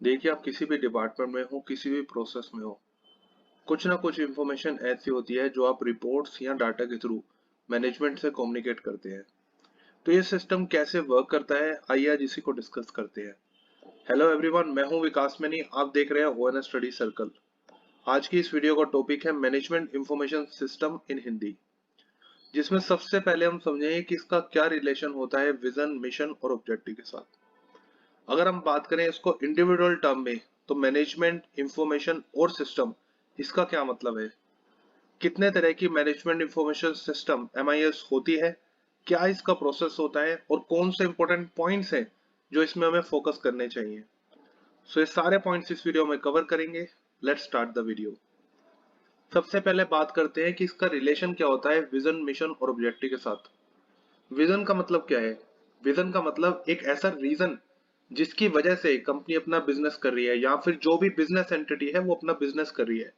देखिए, आप किसी भी डिपार्टमेंट में हो, किसी भी प्रोसेस में हो, कुछ ना कुछ इन्फॉर्मेशन ऐसी होती है जो आप रिपोर्ट्स या डाटा के थ्रू मैनेजमेंट से कम्युनिकेट करते हैं। तो ये सिस्टम कैसे वर्क करता है, आइए आज इसी को डिस्कस करते हैं। हेलो एवरीवन, मैं हूं विकास मैनी, आप देख रहे हैं ओएनएस स्टडी सर्कल। आज की इस वीडियो का टॉपिक है management information system in Hindi, जिसमें सबसे पहले हम समझेंगे कि इसका क्या रिलेशन होता है विजन, मिशन और ऑब्जेक्टिव के साथ। अगर हम बात करें इसको इंडिविजुअल टर्म में, तो मैनेजमेंट इंफॉर्मेशन और सिस्टम, इसका क्या मतलब है? कितने तरह की मैनेजमेंट इंफॉर्मेशन सिस्टम एमआईएस होती है, क्या इसका प्रोसेस होता है और कौन से इंपॉर्टेंट पॉइंट्स हैं जो इसमें हमें फोकस करने चाहिए। सो ये सारे पॉइंट्स इस वीडियो में कवर करेंगे। Let's start the video. सबसे पहले बात करते हैं कि इसका रिलेशन क्या होता है विजन, मिशन और ऑब्जेक्टिव के साथ। विजन का मतलब क्या है? विजन का मतलब एक ऐसा रीजन जिसकी वजह से कंपनी अपना बिजनेस कर रही है या फिर जो भी बिजनेस एंटिटी है वो अपना बिजनेस कर रही है।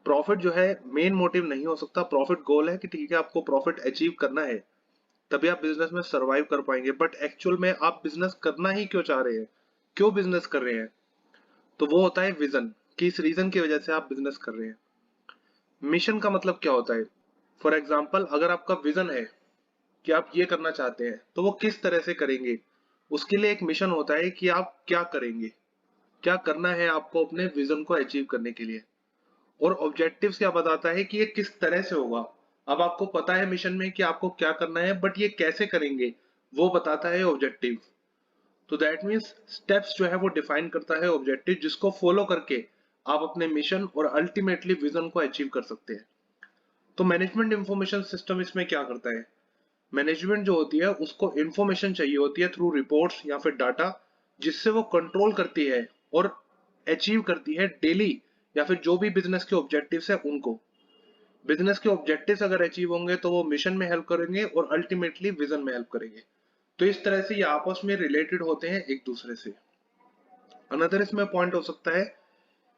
प्रॉफिट जो है मेन मोटिव नहीं हो सकता। प्रॉफिट गोल है कि ठीक है, आपको प्रॉफिट अचीव करना है, तभी आप बिजनेस में सरवाइव कर पाएंगे। बट एक्चुअल में आप बिजनेस करना ही क्यों चाह रहे हैं, क्यों बिजनेस कर रहे हैं? तो वो होता है विजन, कि इस रीजन की वजह से आप बिजनेस कर रहे हैं। मिशन का मतलब क्या होता है? फॉर एग्जाम्पल, अगर आपका विजन है कि आप ये करना चाहते हैं, तो वो किस तरह से करेंगे, उसके लिए एक मिशन होता है कि आप क्या करेंगे, क्या करना है आपको अपने विजन को अचीव करने के लिए। और ऑब्जेक्टिव्स क्या बताता है कि ये किस तरह से होगा। अब आपको पता है मिशन में कि आपको क्या करना है, बट ये कैसे करेंगे वो बताता है ऑब्जेक्टिव। तो दैट मीन्स स्टेप्स जो है वो डिफाइन करता है ऑब्जेक्टिव, जिसको फॉलो करके आप अपने मिशन और अल्टीमेटली विजन को अचीव कर सकते हैं। तो मैनेजमेंट इंफॉर्मेशन सिस्टम इसमें क्या करता है? मैनेजमेंट जो होती है उसको इंफॉर्मेशन चाहिए होती है थ्रू रिपोर्ट्स या फिर डाटा, जिससे वो कंट्रोल करती है और अचीव करती है डेली या फिर जो भी बिजनेस के ऑब्जेक्टिव्स है उनको। बिजनेस के ऑब्जेक्टिव्स अगर अचीव होंगे तो वो मिशन में हेल्प करेंगे और अल्टीमेटली विजन में हेल्प करेंगे। तो इस तरह से ये आपस में रिलेटेड होते हैं एक दूसरे से। अनदर इसमें पॉइंट हो सकता है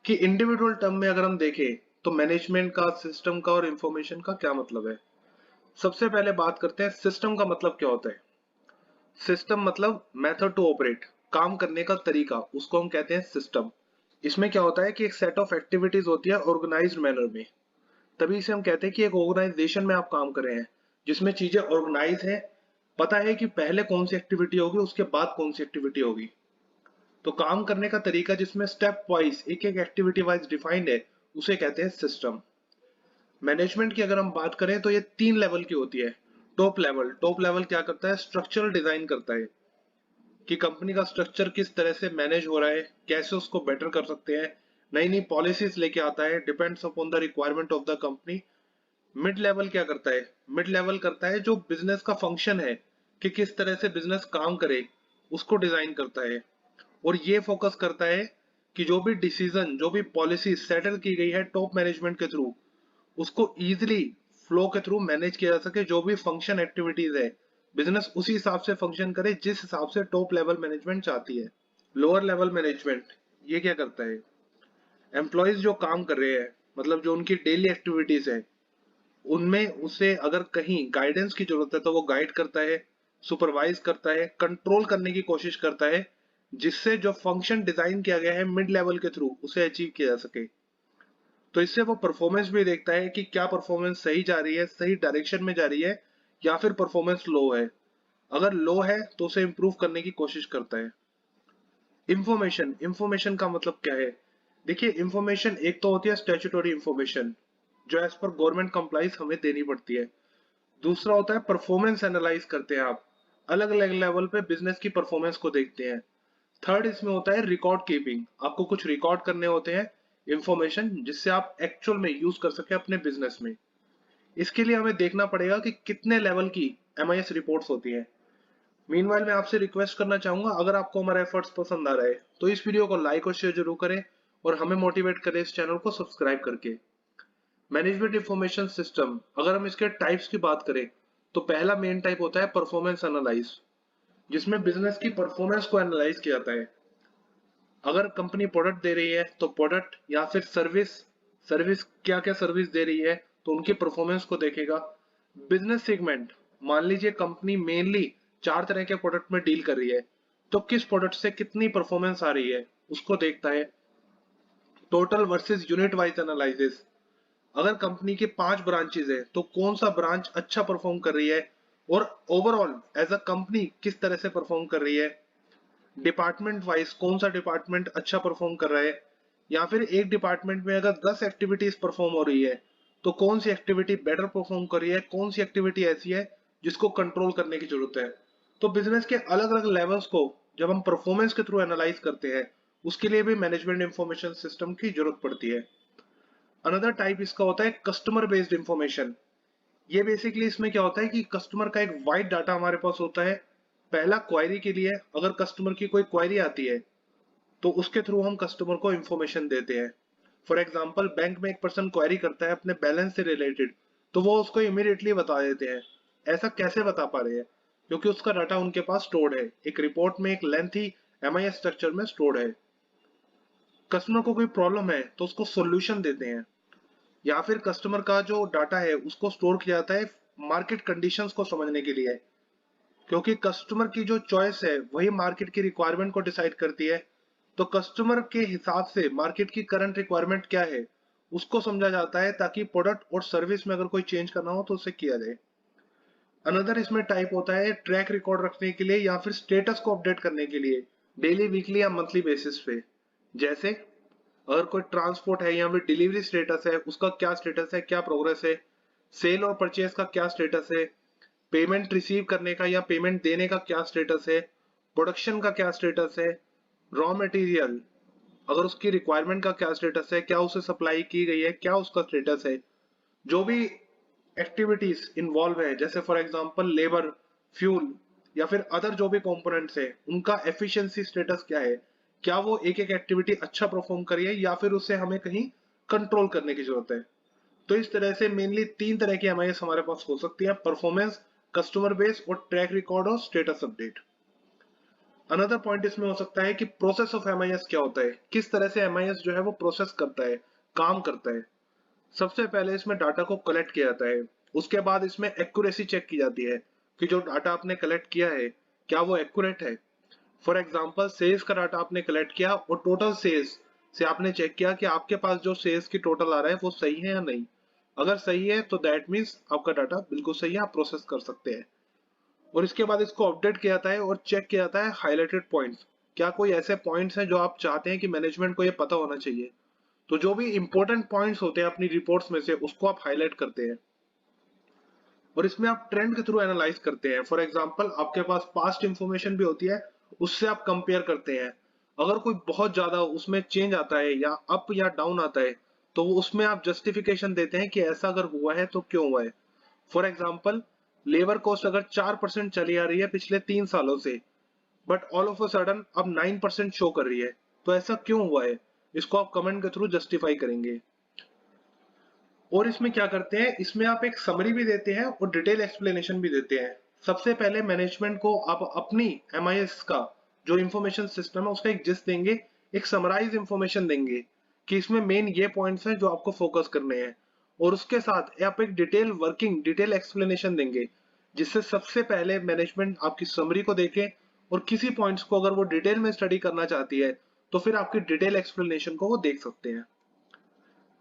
कि इंडिविजुअल टर्म में अगर हम देखें तो मैनेजमेंट का, सिस्टम का और इंफॉर्मेशन का क्या मतलब है। सबसे पहले बात करते हैं सिस्टम का मतलब क्या होता है। सिस्टम मतलब मेथड टू ऑपरेट, काम करने का तरीका, उसको हम कहते हैं सिस्टम। इसमें क्या होता है कि एक सेट ऑफ एक्टिविटीज होती है ऑर्गेनाइज्ड मैनर में, तभी इसे हम कहते हैं कि एक ऑर्गेनाइजेशन में आप काम कर रहे हैं जिसमें चीजें ऑर्गेनाइज है। पता है कि पहले कौन सी एक्टिविटी होगी, उसके बाद कौन सी एक्टिविटी होगी। तो काम करने का तरीका जिसमें स्टेप वाइज एक एक एक्टिविटी वाइज डिफाइंड है, उसे कहते हैं सिस्टम। मैनेजमेंट की अगर हम बात करें तो ये 3 लेवल की होती है। टॉप लेवल क्या करता है? स्ट्रक्चरल डिजाइन करता है कि कंपनी का स्ट्रक्चर किस तरह से मैनेज हो रहा है, कैसे उसको बेटर कर सकते हैं, नई नई पॉलिसीज लेके आता है, depends upon the requirement of the company. Mid level क्या करता है? मिड लेवल करता है जो बिजनेस का फंक्शन है कि किस तरह से बिजनेस काम करे, उसको डिजाइन करता है। और ये फोकस करता है कि जो भी डिसीजन, जो भी पॉलिसी सेटल की गई है टॉप मैनेजमेंट के थ्रू, उसको इजीली फ्लो के थ्रू मैनेज किया जा सके। जो भी फंक्शन एक्टिविटीज है, बिजनेस उसी हिसाब से फंक्शन करे जिस हिसाब से टॉप लेवल मैनेजमेंट चाहती है। लोअर लेवल मैनेजमेंट ये क्या करता है? एम्प्लॉयज जो काम कर रहे हैं, मतलब जो उनकी डेली एक्टिविटीज है, उनमें उसे अगर कहीं गाइडेंस की जरूरत है तो वो गाइड करता है, सुपरवाइज करता है, कंट्रोल करने की कोशिश करता है, जिससे जो फंक्शन डिजाइन किया गया है मिड लेवल के थ्रू उसे अचीव किया जा सके। तो इससे वो परफॉर्मेंस भी देखता है कि क्या परफॉर्मेंस सही जा रही है, सही डायरेक्शन में जा रही है, या फिर परफॉर्मेंस लो है। अगर लो है तो उसे इंप्रूव करने की कोशिश करता है। इंफॉर्मेशन का मतलब क्या है? देखिए, इंफॉर्मेशन एक तो होती है स्टैट्यूटरी इंफॉर्मेशन, जो एज पर गवर्नमेंट कंप्लाइंस हमें देनी पड़ती है। दूसरा होता है परफॉर्मेंस एनालाइज करते हैं आप, अलग अलग लेवल पे बिजनेस की परफॉर्मेंस को देखते हैं। थर्ड इसमें होता है रिकॉर्ड कीपिंग, आपको कुछ रिकॉर्ड करने होते हैं इंफॉर्मेशन, जिससे आप एक्चुअल में यूज कर सके अपने बिजनेस में। इसके लिए हमें देखना पड़ेगा कि कितने लेवल की एमआईएस रिपोर्ट्स होती हैं। मीनवाइल मैं आपसे रिक्वेस्ट करना चाहूंगा, अगर आपको हमारा एफर्ट्स पसंद आ रहा है तो इस वीडियो को लाइक और शेयर जरूर करें और हमें मोटिवेट करें इस चैनल को सब्सक्राइब करके। मैनेजमेंट इंफॉर्मेशन सिस्टम, अगर हम इसके टाइप्स की बात करें तो पहला मेन टाइप होता है परफॉर्मेंस एनालाइज, जिसमें बिजनेस की परफॉर्मेंस को एनालाइज किया जाता है। अगर कंपनी प्रोडक्ट दे रही है तो प्रोडक्ट या फिर सर्विस, सर्विस क्या क्या सर्विस दे रही है, तो उनकी परफॉर्मेंस को देखेगा। बिजनेस सेगमेंट, मान लीजिए कंपनी मेनली 4 तरह के प्रोडक्ट में डील कर रही है, तो किस प्रोडक्ट से कितनी परफॉर्मेंस आ रही है, उसको देखता है। Total versus unit wise analysis, अगर कंपनी के 5 ब्रांचेज है तो कौन सा ब्रांच अच्छा परफॉर्म कर रही है और ओवरऑल एज अ कंपनी किस तरह से परफॉर्म कर रही है। डिपार्टमेंट वाइज कौन सा डिपार्टमेंट अच्छा परफॉर्म कर रहा है, या फिर एक डिपार्टमेंट में अगर 10 एक्टिविटीज परफॉर्म हो रही है तो कौन सी एक्टिविटी बेटर परफॉर्म कर रही है, कौन सी एक्टिविटी ऐसी है जिसको कंट्रोल करने की जरूरत है। तो बिजनेस के अलग अलग लेवल्स को जब हम परफॉर्मेंस के थ्रू एनालाइज करते हैं, उसके लिए भी मैनेजमेंट इंफॉर्मेशन सिस्टम की जरूरत पड़ती है। अनदर टाइप इसका होता है कस्टमर बेस्ड इंफॉर्मेशन। ये बेसिकली इसमें क्या होता है कि कस्टमर का एक वाइड डाटा हमारे पास होता है। पहला क्वेरी के लिए, अगर कस्टमर की कोई क्वेरी आती है तो उसके थ्रू हम कस्टमर को इंफॉर्मेशन देते हैं। फॉर एग्जांपल बैंक में एक पर्सन क्वेरी करता है अपने बैलेंस से रिलेटेड, तो वो उसको इमीडिएटली बता देते हैं। ऐसा कैसे बता पा रहे हैं? क्योंकि उसका डाटा उनके पास स्टोर्ड है, एक रिपोर्ट में एक लेंथी एमआईएस स्ट्रक्चर में स्टोर्ड है। कस्टमर को कोई प्रॉब्लम है तो उसको सोल्यूशन देते हैं, या फिर कस्टमर का जो डाटा है उसको स्टोर किया जाता है मार्केट कंडीशंस को समझने के लिए, क्योंकि कस्टमर की जो चॉइस है वही मार्केट की रिक्वायरमेंट को डिसाइड करती है। तो कस्टमर के हिसाब से मार्केट की करंट रिक्वायरमेंट क्या है उसको समझा जाता है, ताकि प्रोडक्ट और सर्विस में अगर कोई चेंज करना हो तो उसे किया जाए। अनदर इसमें टाइप होता है ट्रैक रिकॉर्ड रखने के लिए या फिर स्टेटस को अपडेट करने के लिए, डेली, वीकली या मंथली बेसिस पे। जैसे अगर कोई ट्रांसपोर्ट है या फिर डिलीवरी स्टेटस है, उसका क्या स्टेटस है, क्या प्रोग्रेस है। सेल और परचेज का क्या स्टेटस है। पेमेंट रिसीव करने का या पेमेंट देने का क्या स्टेटस है। प्रोडक्शन का क्या स्टेटस है। रॉ मटेरियल, अगर उसकी रिक्वायरमेंट का क्या स्टेटस है, क्या उसे सप्लाई की गई है, क्या उसका स्टेटस है। जो भी एक्टिविटीज इन्वॉल्व है, जैसे फॉर एग्जांपल लेबर, फ्यूल या फिर अदर जो भी कंपोनेंट्स है, उनका एफिशिएंसी स्टेटस क्या है, क्या वो एक एक एक्टिविटी अच्छा परफॉर्म करी है या फिर उसे हमें कहीं कंट्रोल करने की जरूरत है। तो इस तरह से मेनली 3 तरह की एमआईएस हमारे पास हो सकती है: परफॉर्मेंस, कस्टमर बेस और ट्रैक रिकॉर्ड और स्टेटस अपडेट। अनदर पॉइंट इसमें हो सकता है कि प्रोसेस ऑफ एमआईएस क्या होता है, किस तरह से एमआईएस जो है वो प्रोसेस करता है, काम करता है। सबसे पहले इसमें डाटा को कलेक्ट किया जाता है। उसके बाद इसमें एक्यूरेसी चेक की जाती है कि जो डाटा आपने कलेक्ट किया है क्या वो एक्यूरेट है। फॉर एग्जांपल सेल्स का डाटा आपने कलेक्ट किया और टोटल सेल्स से आपने चेक किया कि आपके पास जो सेल्स की टोटल आ रहा है वो सही है या नहीं। अगर सही है तो दैट मीन्स आपका डाटा बिल्कुल सही है, आप प्रोसेस कर सकते हैं। और इसके बाद इसको अपडेट किया जाता है और चेक किया जाता है हाईलाइटेड पॉइंट्स, क्या कोई ऐसे पॉइंट्स हैं जो आप चाहते हैं कि मैनेजमेंट को ये पता होना चाहिए। तो जो भी इंपॉर्टेंट पॉइंट्स होते हैं अपनी रिपोर्ट्स में से उसको आप हाईलाइट करते हैं और इसमें आप ट्रेंड के थ्रू एनालाइज करते हैं। फॉर एग्जांपल आपके पास पास्ट इंफॉर्मेशन भी होती है, उससे आप कंपेयर करते हैं। अगर कोई बहुत ज्यादा उसमें चेंज आता है या अप या डाउन आता है तो वो उसमें आप जस्टिफिकेशन देते हैं कि ऐसा अगर हुआ है तो क्यों हुआ है। फॉर एग्जाम्पल लेबर कॉस्ट अगर 4% चली आ रही है पिछले 3 सालों से, but all of a sudden अब 9% शो कर रही है, तो ऐसा क्यों हुआ है, इसको आप कमेंट के थ्रू जस्टिफाई करेंगे। और इसमें क्या करते हैं, इसमें आप एक समरी भी देते हैं और डिटेल एक्सप्लेनेशन भी देते हैं। सबसे पहले मैनेजमेंट को आप अपनी एमआईएस का जो इंफॉर्मेशन सिस्टम है उसका एक जिस्ट देंगे, एक समराइज इंफॉर्मेशन देंगे कि इसमें मेन ये पॉइंट्स हैं जो आपको फोकस करने हैं। और उसके साथ आप एक डिटेल वर्किंग डिटेल एक्सप्लेनेशन देंगे, जिससे सबसे पहले मैनेजमेंट आपकी समरी को देखे और किसी पॉइंट्स को अगर वो डिटेल में स्टडी करना चाहती है तो फिर आपकी डिटेल एक्सप्लेनेशन को वो देख सकते हैं।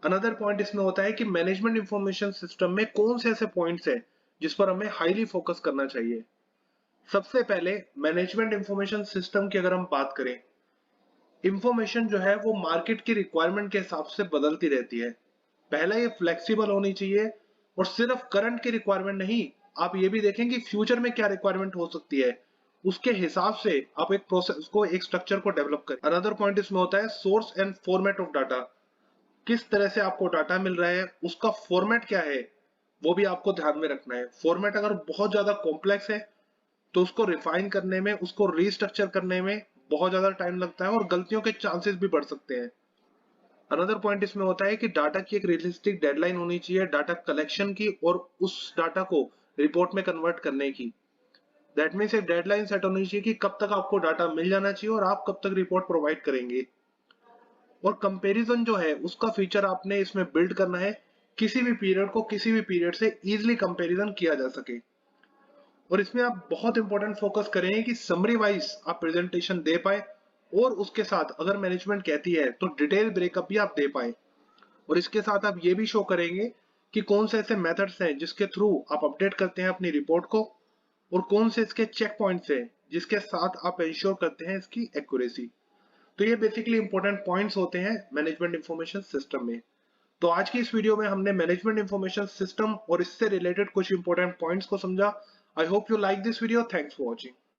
अनदर पॉइंट इसमें होता है कि मैनेजमेंट इंफॉर्मेशन सिस्टम में कौन से ऐसे पॉइंट्स हैं जिस पर हमें हाईली फोकस करना चाहिए। सबसे पहले मैनेजमेंट इंफॉर्मेशन सिस्टम की अगर हम बात करें, इंफॉर्मेशन जो है वो मार्केट की रिक्वायरमेंट के हिसाब से बदलती रहती है। पहला ये फ्लेक्सिबल होनी चाहिए और सिर्फ करंट की रिक्वायरमेंट नहीं, आप ये भी देखें कि फ्यूचर में क्या रिक्वायरमेंट हो सकती है, उसके हिसाब से आप एक प्रोसेस को एक स्ट्रक्चर को डेवलप करें। अनदर पॉइंट इसमें होता है source and format of data, किस तरह से आपको डाटा मिल रहा है, उसका फॉर्मेट क्या है, वो भी आपको ध्यान में रखना है। फॉर्मेट अगर बहुत ज्यादा कॉम्प्लेक्स है तो उसको रिफाइन करने में, उसको रीस्ट्रक्चर करने में बहुत ज्यादा टाइम लगता है और गलतियों के चांसेस भी बढ़ सकते हैं। अनदर पॉइंट इसमें होता है कि डाटा की एक रियलिस्टिक डेडलाइन होनी चाहिए डाटा कलेक्शन की और उस डाटा को रिपोर्ट में कन्वर्ट करने की। दैट मीन्स एक डेडलाइन सेट होनी चाहिए कि कब तक आपको डाटा मिल जाना चाहिए और आप कब तक रिपोर्ट प्रोवाइड करेंगे। और कंपैरिजन जो है उसका फीचर आपने इसमें बिल्ड करना है, किसी भी पीरियड को किसी भी पीरियड से इजीली कंपैरिजन किया जा सके। और इसमें आप बहुत इंपॉर्टेंट फोकस करें कि समरी वाइज आप प्रेजेंटेशन दे पाए और उसके साथ अगर मैनेजमेंट कहती है तो डिटेल ब्रेकअप भी आप दे पाए। और इसके साथ आप ये भी शो करेंगे कि कौन से ऐसे मेथड्स हैं जिसके थ्रू आप अपडेट करते हैं अपनी रिपोर्ट को, और कौन से इसके चेक पॉइंट्स हैं जिसके साथ आप इंश्योर करते हैं इसकी एक्यूरेसी। तो ये बेसिकली इंपॉर्टेंट पॉइंट्स होते हैं मैनेजमेंट इंफॉर्मेशन सिस्टम में। तो आज की इस वीडियो में हमने मैनेजमेंट इंफॉर्मेशन सिस्टम और इससे रिलेटेड कुछ इंपॉर्टेंट पॉइंट्स को समझा। I hope you like this video. Thanks for watching.